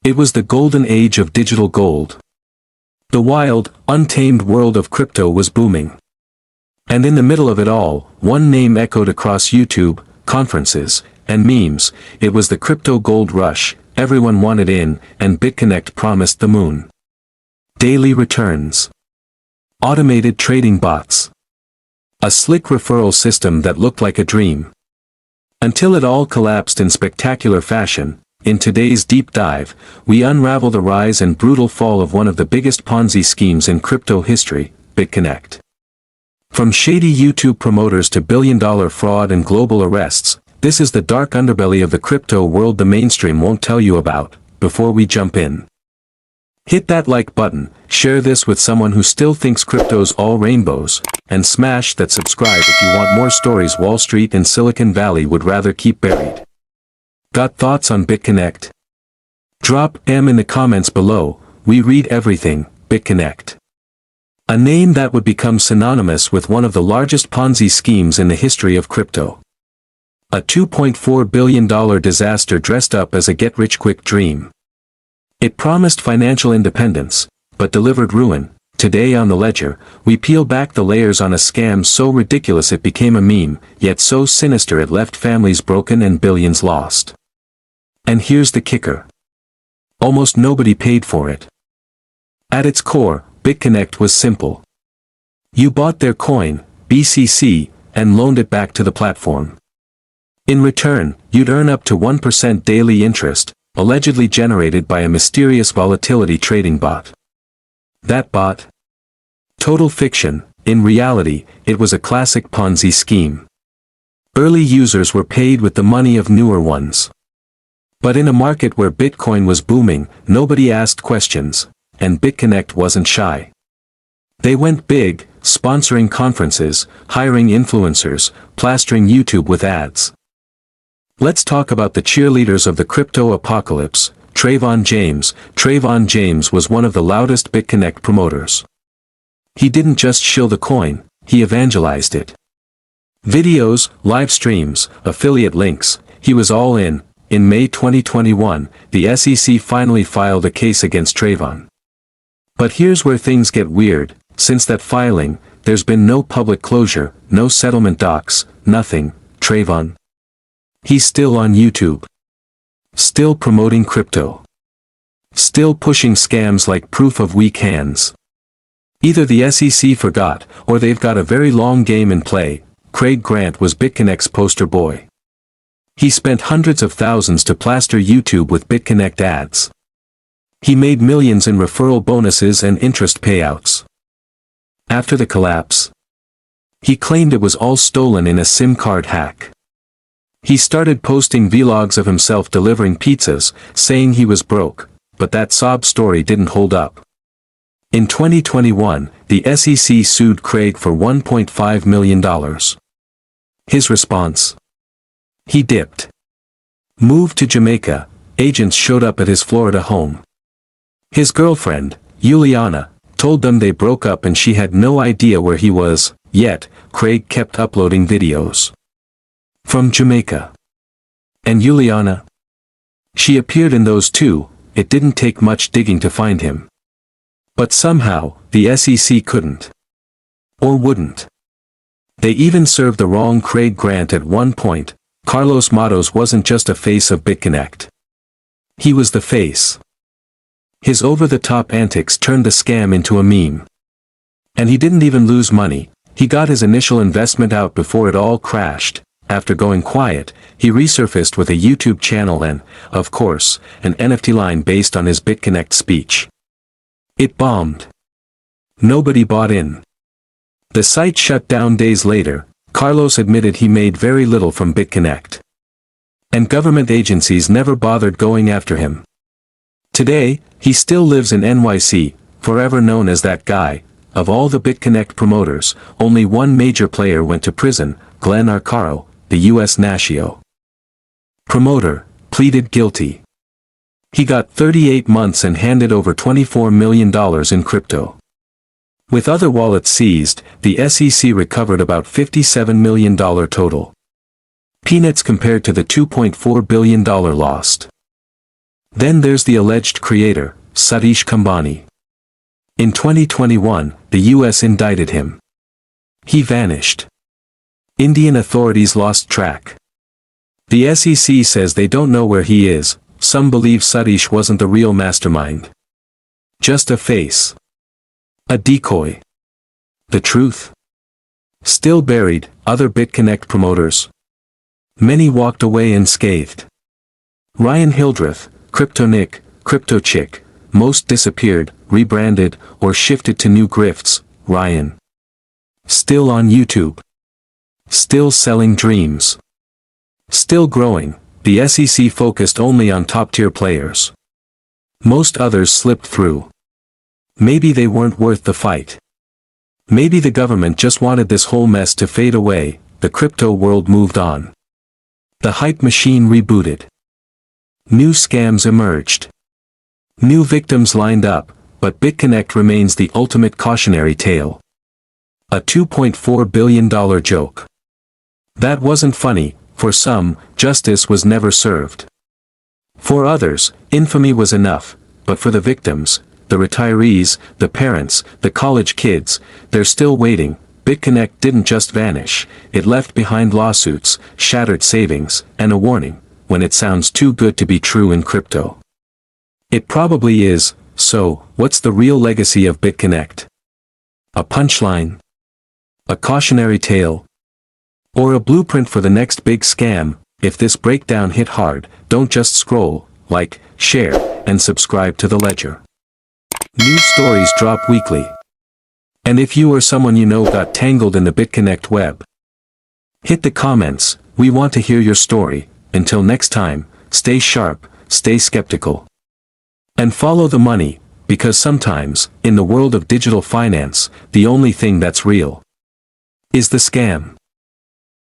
It was the golden age of digital gold. The wild, untamed world of crypto was booming. And in the middle of it all, one name echoed across YouTube, conferences, and memes. It was the crypto gold rush. Everyone wanted in, and Bitconnect promised the moon. Daily returns. Automated trading bots. A slick referral system that looked like a dream. Until it all collapsed in spectacular fashion. In today's deep dive, we unravel the rise and brutal fall of one of the biggest Ponzi schemes in crypto history, Bitconnect. From shady YouTube promoters to billion-dollar fraud and global arrests, this is the dark underbelly of the crypto world the mainstream won't tell you about. Before we jump in, hit that like button, share this with someone who still thinks crypto's all rainbows, and smash that subscribe if you want more stories Wall Street and Silicon Valley would rather keep buried. Got thoughts on Bitconnect? Drop them in the comments below. We read everything. Bitconnect. A name that would become synonymous with one of the largest Ponzi schemes in the history of crypto. A $2.4 billion disaster dressed up as a get-rich-quick dream. It promised financial independence, but delivered ruin. Today on The Ledger, we peel back the layers on a scam so ridiculous it became a meme, yet so sinister it left families broken and billions lost. And here's the kicker. Almost nobody paid for it. At its core, Bitconnect was simple. You bought their coin, BCC, and loaned it back to the platform. In return, you'd earn up to 1% daily interest, allegedly generated by a mysterious volatility trading bot. That bot? Total fiction. In reality, it was a classic Ponzi scheme. Early users were paid with the money of newer ones. But in a market where Bitcoin was booming, nobody asked questions, and Bitconnect wasn't shy. They went big, sponsoring conferences, hiring influencers, plastering YouTube with ads. Let's talk about the cheerleaders of the crypto apocalypse. Trayvon James. Trayvon James was one of the loudest Bitconnect promoters. He didn't just shill the coin, he evangelized it. Videos, live streams, affiliate links, he was all in. In May 2021, the SEC finally filed a case against Trayvon. But here's where things get weird. Since that filing, there's been no public closure, no settlement docs, nothing. Trayvon. He's still on YouTube. Still promoting crypto. Still pushing scams like proof of weak hands. Either the SEC forgot, or they've got a very long game in play. Craig Grant was Bitconnect's poster boy. He spent hundreds of thousands to plaster YouTube with Bitconnect ads. He made millions in referral bonuses and interest payouts. After the collapse, he claimed it was all stolen in a SIM card hack. He started posting vlogs of himself delivering pizzas, saying he was broke, but that sob story didn't hold up. In 2021, the SEC sued Craig for $1.5 million. His response? He dipped. Moved to Jamaica. Agents showed up at his Florida home. His girlfriend, Juliana, told them they broke up and she had no idea where he was, yet, Craig kept uploading videos. From Jamaica. And Juliana? She appeared in those too. It didn't take much digging to find him. But somehow, the SEC couldn't. Or wouldn't. They even served the wrong Craig Grant at one point. Carlos Matos wasn't just a face of Bitconnect. He was the face. His over-the-top antics turned the scam into a meme. And he didn't even lose money. He got his initial investment out before it all crashed. After going quiet, he resurfaced with a YouTube channel and, of course, an NFT line based on his Bitconnect speech. It bombed. Nobody bought in. The site shut down days later. Carlos admitted he made very little from Bitconnect. And government agencies never bothered going after him. Today, he still lives in NYC, forever known as that guy. Of all the Bitconnect promoters, only one major player went to prison, Glenn Arcaro, the U.S. Natio promoter, pleaded guilty. He got 38 months and handed over $24 million in crypto. With other wallets seized, the SEC recovered about $57 million total. Peanuts compared to the $2.4 billion lost. Then there's the alleged creator, Satish Khambani. In 2021, the US indicted him. He vanished. Indian authorities lost track. The SEC says they don't know where he is. Some believe Satish wasn't the real mastermind. Just a face. A decoy. The truth? Still buried. Other Bitconnect promoters. Many walked away unscathed. Ryan Hildreth, Crypto Nick, Crypto Chick, most disappeared, rebranded, or shifted to new grifts. Ryan. Still on YouTube. Still selling dreams. Still growing. The SEC focused only on top-tier players. Most others slipped through. Maybe they weren't worth the fight. Maybe the government just wanted this whole mess to fade away. The crypto world moved on. The hype machine rebooted. New scams emerged. New victims lined up, but Bitconnect remains the ultimate cautionary tale. A $2.4 billion joke. That wasn't funny. For some, justice was never served. For others, infamy was enough, but for the victims, the retirees, the parents, the college kids, they're still waiting. Bitconnect didn't just vanish, it left behind lawsuits, shattered savings, and a warning: when it sounds too good to be true in crypto. It probably is. So, what's the real legacy of Bitconnect? A punchline? A cautionary tale? Or a blueprint for the next big scam? If this breakdown hit hard, don't just scroll, like, share, and subscribe to the Ledger. New stories drop weekly. And if you or someone you know got tangled in the Bitconnect web, hit the comments. We want to hear your story. Until next time, stay sharp, stay skeptical. And follow the money, because sometimes, in the world of digital finance, the only thing that's real is the scam.